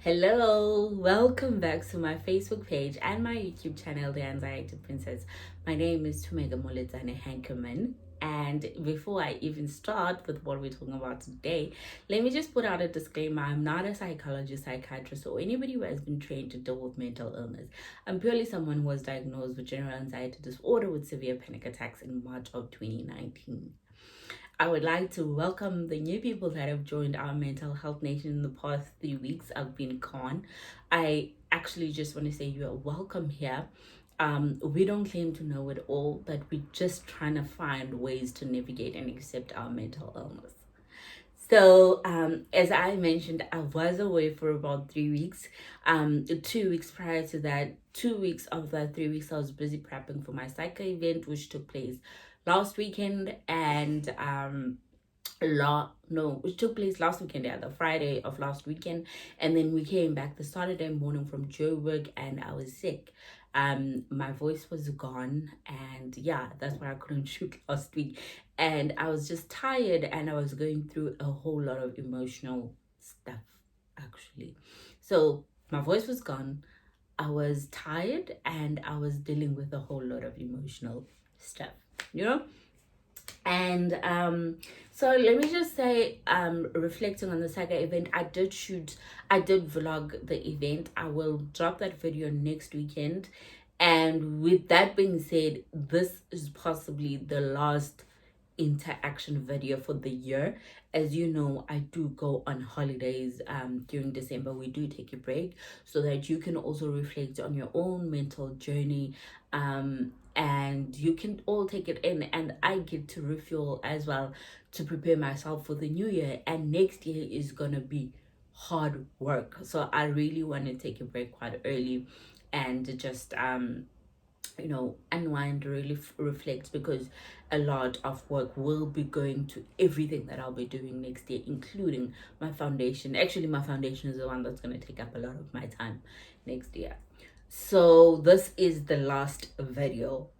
Hello, welcome back to my Facebook page and my YouTube channel, The Anxiety Princess. My name is Tumega Moletsane Hankerman. And before I even start with what we're talking about today, let me just put out a disclaimer. I'm not a psychologist, psychiatrist, or anybody who has been trained to deal with mental illness. I'm purely someone who was diagnosed with general anxiety disorder with severe panic attacks in March of 2019. I would like to welcome the new people that have joined our Mental Health Nation in the past 3 weeks. I've been gone. I actually just want to say you are welcome here. We don't claim to know it all, but we're just trying to find ways to navigate and accept our mental illness. So, as I mentioned, I was away for about 3 weeks. 2 weeks prior to that, 2 weeks of that 3 weeks, I was busy prepping for my Saica event, which took place last weekend, and which took place last weekend, yeah, the Friday of last weekend, and then we came back the Saturday morning from Joburg, and I was sick. My voice was gone, and yeah, that's why I couldn't shoot last week. And I was just tired, and I was going through a whole lot of emotional stuff, actually. So my voice was gone. I was tired, and I was dealing with a whole lot of emotional stuff, you know. And so let me just say, reflecting on the Saica event, I did vlog the event. I will drop that video next weekend. And with that being said, this is possibly the last interaction video for the year. As you know, I do go on holidays during December. We do take a break so that you can also reflect on your own mental journey, and you can all take it in, and I get to refuel as well to prepare myself for the new year. And next year is gonna be hard work, so I really want to take a break quite early and just unwind, really reflect, because a lot of work will be going to everything that I'll be doing next year, including my foundation. Actually, my foundation is the one that's going to take up a lot of my time next year. So this is the last video,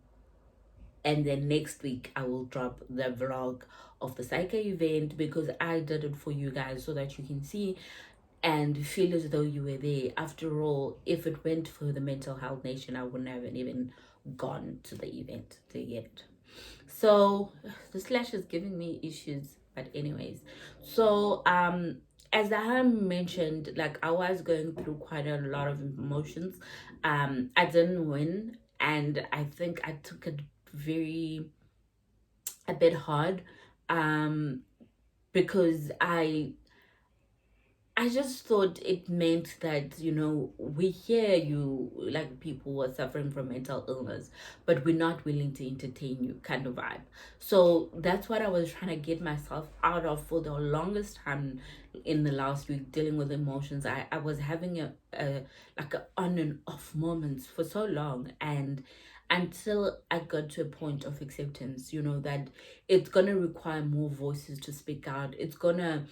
and then next week I will drop the vlog of the Saica event, because I did it for you guys so that you can see and feel as though you were there. After all, if it went for the Mental Health Nation, I wouldn't have even gone to the event to get it. So the slash is giving me issues, but anyways. So as I mentioned, like, I was going through quite a lot of emotions. I didn't win, and I think I took it a bit hard, because I just thought it meant that, we hear you, like, people who are suffering from mental illness, but we're not willing to entertain you, kind of vibe. So that's what I was trying to get myself out of for the longest time in the last week, dealing with emotions. I was having a on and off moments for so long, and until I got to a point of acceptance, that it's gonna require more voices to speak out. It's gonna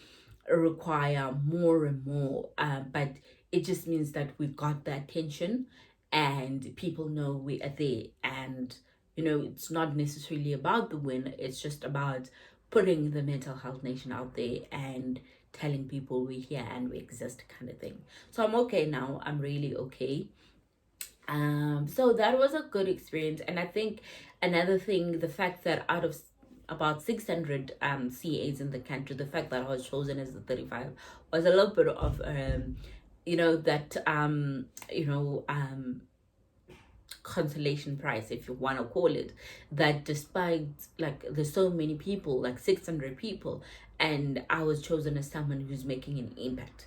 require more and more, but it just means that we got the attention, and people know we are there. And it's not necessarily about the win, it's just about putting the Mental Health Nation out there and telling people we're here and we exist, kind of thing. So I'm okay now. I'm really okay. So that was a good experience. And I think another thing, the fact that out of about 600 CAs in the country, the fact that I was chosen as the 35 was a little bit of that consolation prize, if you want to call it, that despite, like, there's so many people, like 600 people, and I was chosen as someone who's making an impact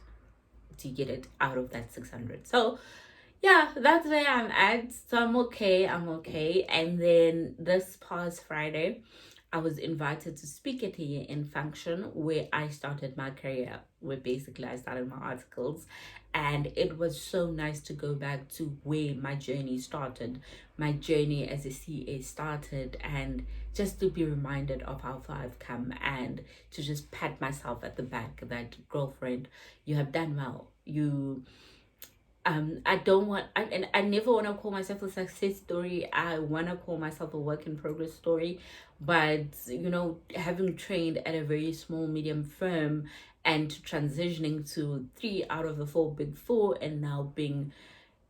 to get it out of that 600. So yeah, that's where I'm at. So I'm okay. And then this past Friday, I was invited to speak at a year-end function where I started my career, where basically I started my articles. And it was so nice to go back to where my journey started, my journey as a CA started, and just to be reminded of how far I've come, and to just pat myself at the back that, girlfriend, you have done well. I don't want and I never want to call myself a success story. I want to call myself a work in progress story. But having trained at a very small medium firm and transitioning to 3 out of the 4 big four, and now being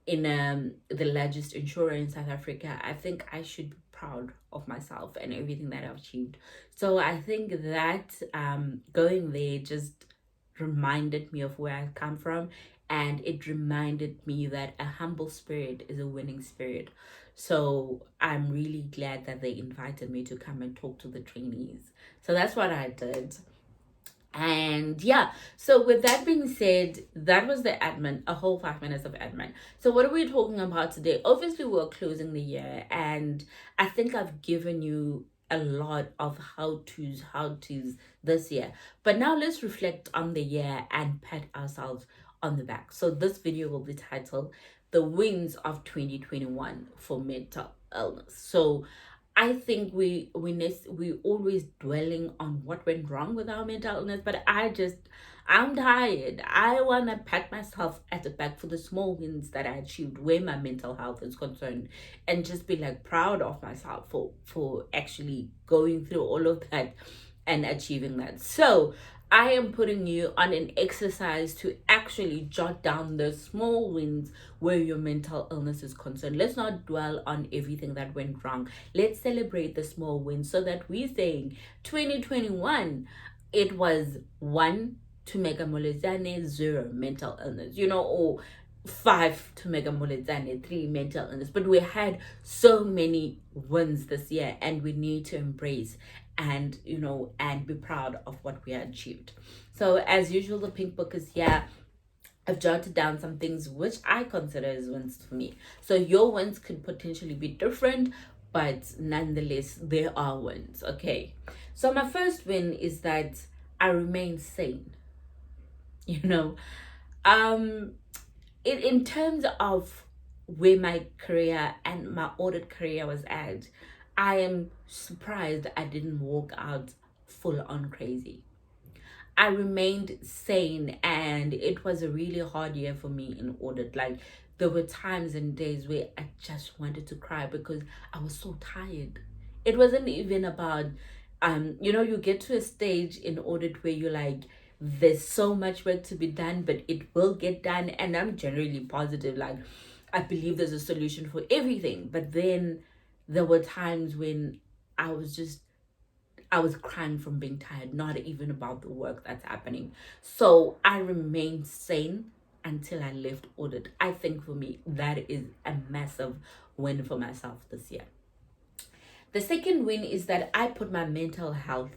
in the largest insurer in South Africa, I think I should be proud of myself and everything that I've achieved. So I think that going there just reminded me of where I've come from, and it reminded me that a humble spirit is a winning spirit. So I'm really glad that they invited me to come and talk to the trainees. So that's what I did. And yeah, so with that being said, that was the admin, a whole 5 minutes of admin. So what are we talking about today? Obviously, we're closing the year, and I think I've given you a lot of how to's this year. But now let's reflect on the year and pat ourselves on the back. So this video will be titled The Wins of 2021 for Mental Illness. So I think we always dwelling on what went wrong with our mental illness, but I'm tired. I wanna pat myself at the back for the small wins that I achieved where my mental health is concerned, and just be like proud of myself for actually going through all of that and achieving that. So I am putting you on an exercise to actually jot down the small wins where your mental illness is concerned. Let's not dwell on everything that went wrong. Let's celebrate the small wins, so that we're saying 2021, it was 1 to Mega Molezane, 0 mental illness, or 5 to Mega Molezane, 3 mental illness. But we had so many wins this year, and we need to embrace and and be proud of what we achieved. So as usual, the pink book is here. I've jotted down some things which I consider as wins for me. So your wins could potentially be different, but nonetheless, there are wins. Okay. So my first win is that I remain sane. You know, um, in terms of where my career and my audit career was at, I am surprised I didn't walk out full on crazy. I remained sane, and it was a really hard year for me in audit. Like, there were times and days where I just wanted to cry because I was so tired. It wasn't even about you get to a stage in audit where you're like, there's so much work to be done, but it will get done. And I'm generally positive. Like, I believe there's a solution for everything. But then there were times when I was just I was crying from being tired, not even about the work that's happening. So I remained sane until I left audit. I think for me, that is a massive win for myself this year. The second win is that I put my mental health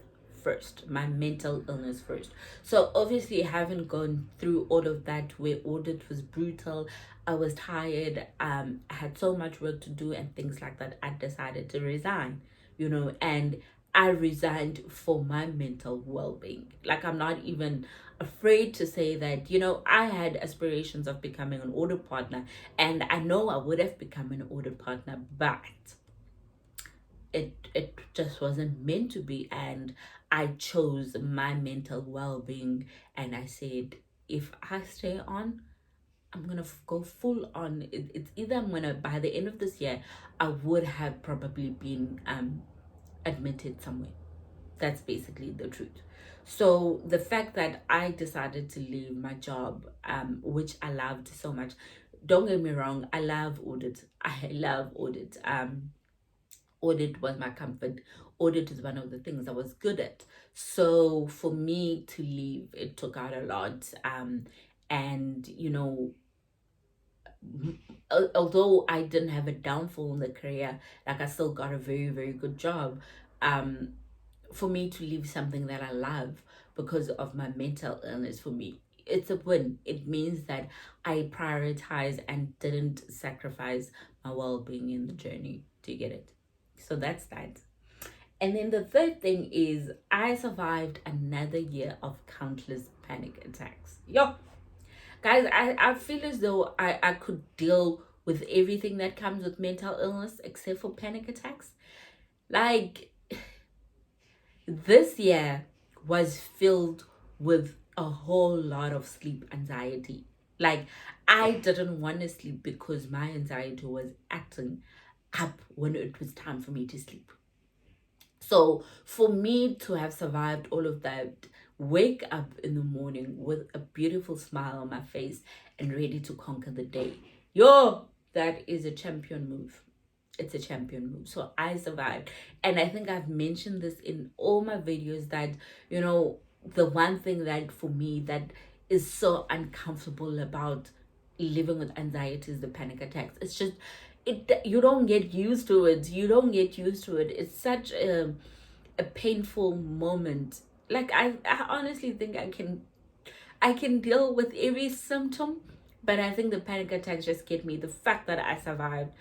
first, my mental illness first. So obviously, having gone through all of that where audit was brutal, I was tired, I had so much work to do and things like that. I decided to resign, and I resigned for my mental well-being. Like, I'm not even afraid to say that, I had aspirations of becoming an audit partner, and I know I would have become an audit partner, but it just wasn't meant to be. And I chose my mental well-being, and I said, if I stay on, I'm gonna go full on. It's either I'm gonna, by the end of this year, I would have probably been admitted somewhere. That's basically the truth. So the fact that I decided to leave my job, which I loved so much, don't get me wrong, I love audit. I love audit. Audit was my comfort. Audit is one of the things I was good at. So for me to leave, it took out a lot. And although I didn't have a downfall in the career, like, I still got a very, very good job. For me to leave something that I love because of my mental illness, for me, it's a win. It means that I prioritize and didn't sacrifice my well-being in the journey to get it. So that's that. And then the third thing is I survived another year of countless panic attacks. Yo, guys, I feel as though I could deal with everything that comes with mental illness except for panic attacks. Like, this year was filled with a whole lot of sleep anxiety. Like, I didn't want to sleep because my anxiety was acting up when it was time for me to sleep. So for me to have survived all of that, wake up in the morning with a beautiful smile on my face and ready to conquer the day, yo, that is a champion move. It's a champion move. So I survived. And I think I've mentioned this in all my videos that, you know, the one thing that for me that is so uncomfortable about living with anxiety is the panic attacks. It's just you don't get used to it. You don't get used to it. It's such a painful moment. Like I honestly think I can deal with every symptom, but I think the panic attacks just get me. The fact that I survived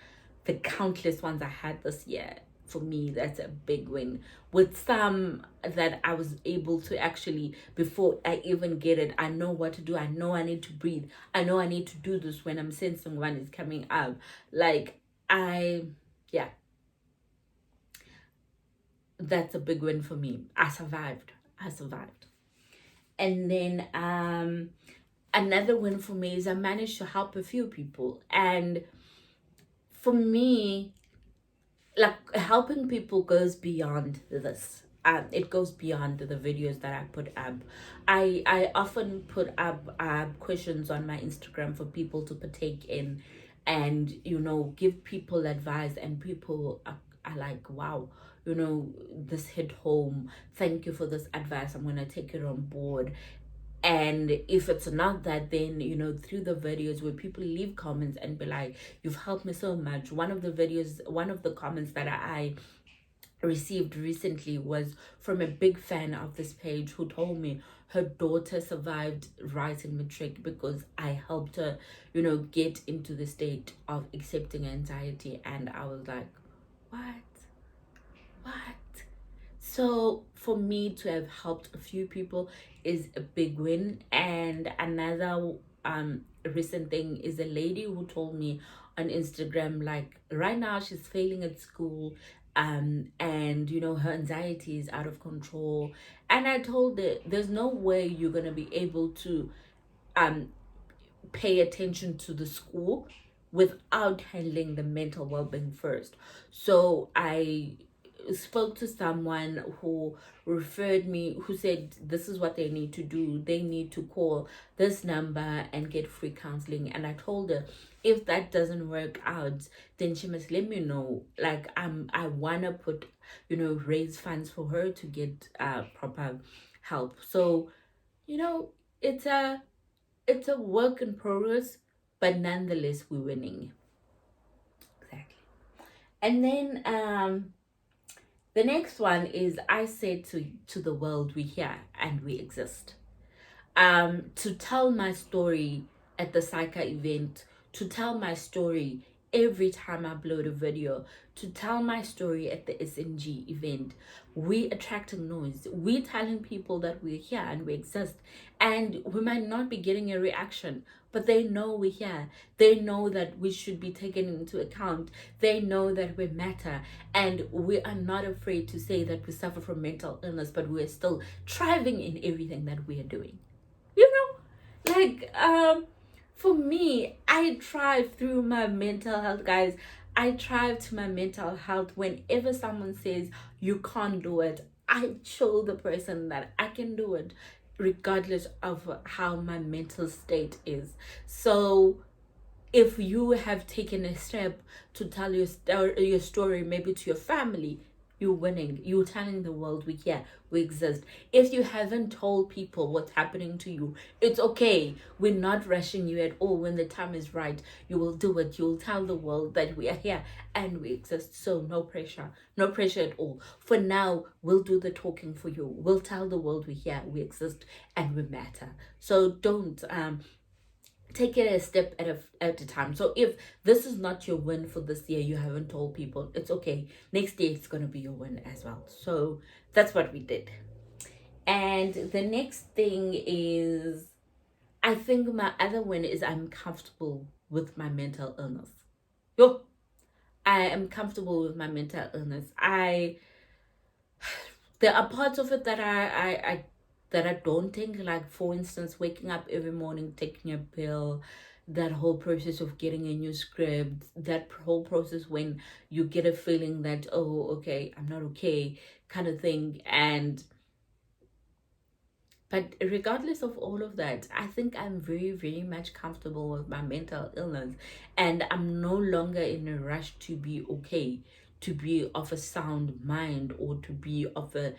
the countless ones I had this year, for me, that's a big win. With some that I was able to actually, before I even get it, I know what to do. I know I need to breathe. I know I need to do this when I'm sensing one is coming up. Like, yeah, that's a big win for me. I survived. I survived. And then another win for me is I managed to help a few people. And for me, like, helping people goes beyond this. It goes beyond the videos that I put up. I often put up questions on my Instagram for people to partake in, and give people advice, and people are like, wow, this hit home. Thank you for this advice. I'm gonna take it on board. And if it's not that, then through the videos where people leave comments and be like, you've helped me so much. One of the comments that I received recently was from a big fan of this page who told me her daughter survived writing matric because I helped her get into the state of accepting anxiety. And I was like, what? So for me to have helped a few people is a big win. And another recent thing is a lady who told me on Instagram, like, right now she's failing at school, and her anxiety is out of control. And I told her, there's no way you're gonna be able to um pay attention to the school without handling the mental well-being first. So I spoke to someone who referred me, who said this is what they need to do. They need to call this number and get free counseling. And I told her, if that doesn't work out, then she must let me know. Like, I wanna put raise funds for her to get proper help. So it's a work in progress, but nonetheless we're winning. Exactly. And then the next one is, I said to the world, we're here and we exist. To tell my story at the Saica event, to tell my story every time I upload a video, to tell my story at the SNG event. We attracting noise. We telling people that we're here and we exist. And we might not be getting a reaction, but they know we're here. They know that we should be taken into account. They know that we matter. And we are not afraid to say that we suffer from mental illness, but we're still thriving in everything that we are doing. Like, for me, I thrive through my mental health, guys. I thrive to my mental health. Whenever someone says you can't do it, I show the person that I can do it, regardless of how my mental state is. So if you have taken a step to tell your story, maybe to your family, you're winning. You're telling the world we're here, we exist. If you haven't told people what's happening to you, it's okay. We're not rushing you at all. When the time is right, you will do it. You'll tell the world that we are here and we exist. So no pressure. No pressure at all. For now, we'll do the talking for you. We'll tell the world we're here, we exist, and we matter. So don't take it a step at a time. So if this is not your win for this year, you haven't told people, it's okay. Next year it's going to be your win as well. So that's what we did. And the next thing is, I think my other win is I'm comfortable with my mental illness. Yo, I am comfortable with my mental illness. There are parts of it that that are daunting. Like, for instance, waking up every morning, taking a pill, that whole process of getting a new script, that whole process when you get a feeling that, oh, okay, I'm not okay, kind of thing. And but regardless of all of that, I think I'm very, very much comfortable with my mental illness. And I'm no longer in a rush to be okay, to be of a sound mind, or to be of a,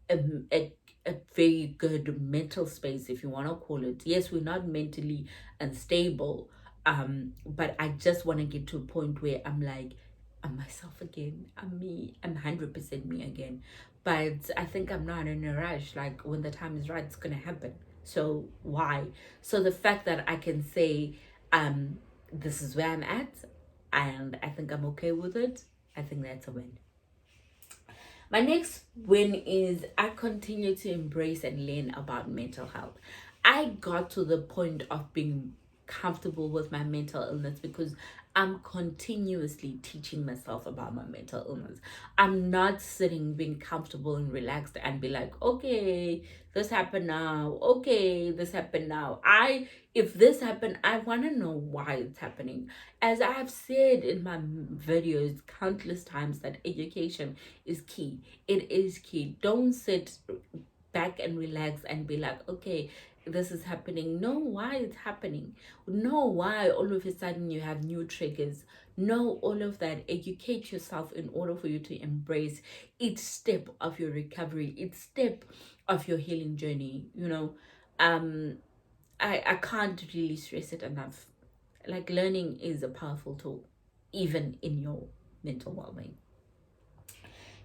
a, a very good mental space, if you want to call it. Yes, we're not mentally unstable, but I just want to get to a point where I'm like, I'm myself again, I'm me, I'm 100% me again. But I think I'm not in a rush. Like, when the time is right, it's gonna happen. So why? So the fact that I can say, this is where I'm at, and I think I'm okay with it, I think that's a win. My next win is I continue to embrace and learn about mental health. I got to the point of being comfortable with my mental illness because I'm continuously teaching myself about my mental illness. I'm not sitting being comfortable and relaxed and be like, okay, this happened now. Okay, this happened now. If this happened, I want to know why it's happening. As I've said in my videos countless times, that education is key. It is key. Don't sit back and relax and be like, okay, this is happening. Know why it's happening. Know why all of a sudden you have new triggers. Know all of that. Educate yourself in order for you to embrace each step of your recovery, each step of your healing journey. Um, I can't really stress it enough. Like, learning is a powerful tool, even in your mental well-being.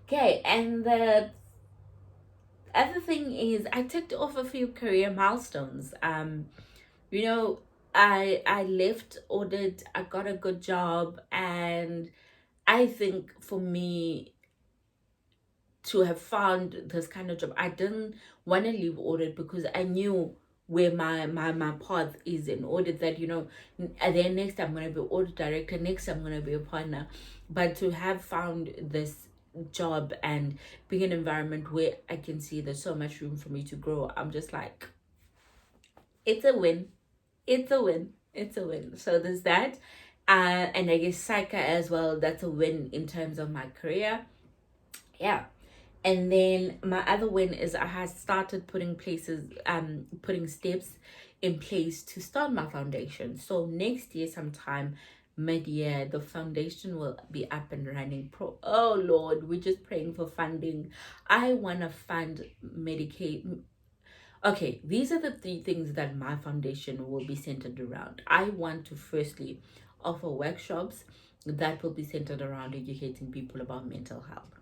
Okay, and the other thing is I ticked off a few career milestones. You know, I left audit, I got a good job, and I think for me to have found this kind of job, I didn't want to leave audit because I knew where my path is in audit, that and then next I'm going to be audit director, next I'm going to be a partner. But to have found this job and being an environment where I can see there's so much room for me to grow, I'm just like, it's a win. It's a win. It's a win. So there's that. And I guess Saica as well, that's a win in terms of my career. Yeah. And then my other win is I had started putting steps in place to start my foundation. So next year sometime, mid-year, the foundation will be up and running. Oh Lord, we're just praying for funding. I want to fund Medicaid. Okay, these are the three things that my foundation will be centered around. I want to firstly offer workshops that will be centered around educating people about mental health.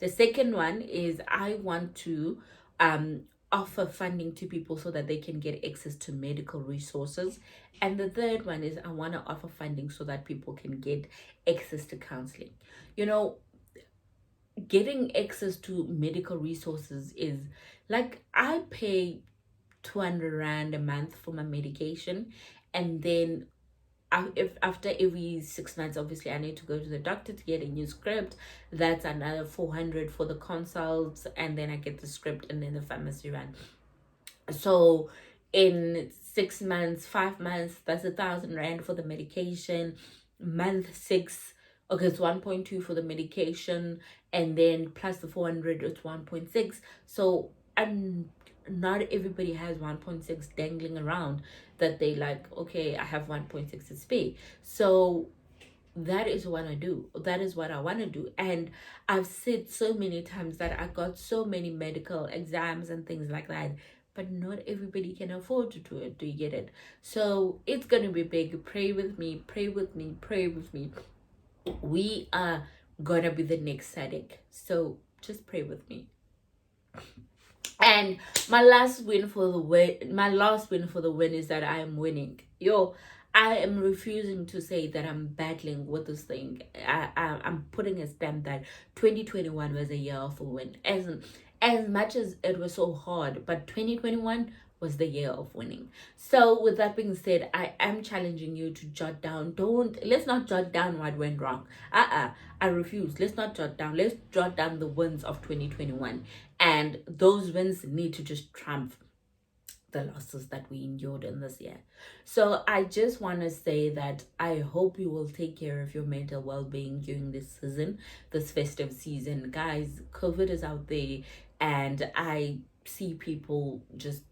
The second one is I want to offer funding to people so that they can get access to medical resources. And the third one is I want to offer funding so that people can get access to counseling. You know, getting access to medical resources is like, I pay 200 Rand a month for my medication, and then if after every 6 months, obviously I need to go to the doctor to get a new script. That's another 400 for the consults, and then I get the script, and then the pharmacy run. So in 6 months, 5 months, that's 1,000 Rand for the medication. Month six, okay, it's 1.2 for the medication, and then plus the 400, it's 1.6. So I'm not everybody has 1.6 dangling around, that they like, okay, I have 1.6 to pay. So that is what I do. That is what I want to do. And I've said so many times that I got so many medical exams and things like that, but not everybody can afford to do it. Do you get it? So it's going to be big. Pray with me, pray with me, pray with me. We are going to be the next SADC. So just pray with me. And my last win for the win is that I am winning. I am refusing to say that I'm battling with this thing. I'm putting a stamp that 2021 was a year of a win. As much as it was so hard, but 2021 was the year of winning. So with that being said, I am challenging you to jot down. Let's not jot down what went wrong. I refuse. Let's not jot down. Let's jot down the wins of 2021. And those wins need to just triumph. the losses that we endured in this year. So I just want to say that I hope you will take care of your mental well-being during this season, this festive season. Guys, COVID is out there, and I see people just,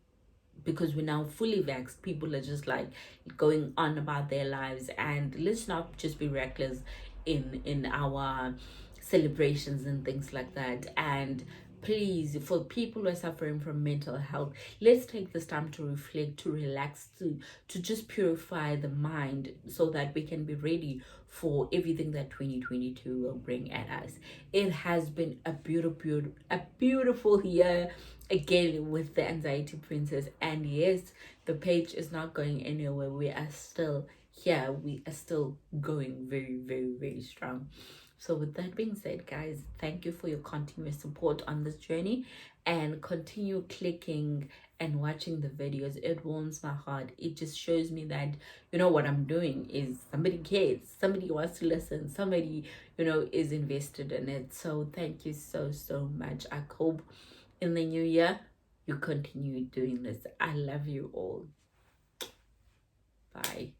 because we're now fully vaxxed, people are just like going on about their lives. And let's not just be reckless in our celebrations and things like that. And please, for people who are suffering from mental health, let's take this time to reflect, to relax, to just purify the mind, so that we can be ready for everything that 2022 will bring at us. It has been a beautiful year again with the Anxiety Princess. And yes, the page is not going anywhere. We are still here. We are still going very, very, very strong. So with that being said, guys, thank you for your continuous support on this journey, and continue clicking and watching the videos. It warms my heart. It just shows me that, you know, what I'm doing is somebody cares, somebody wants to listen, somebody, you know, is invested in it. So thank you so much. I hope in the new year you continue doing this. I love you all. Bye.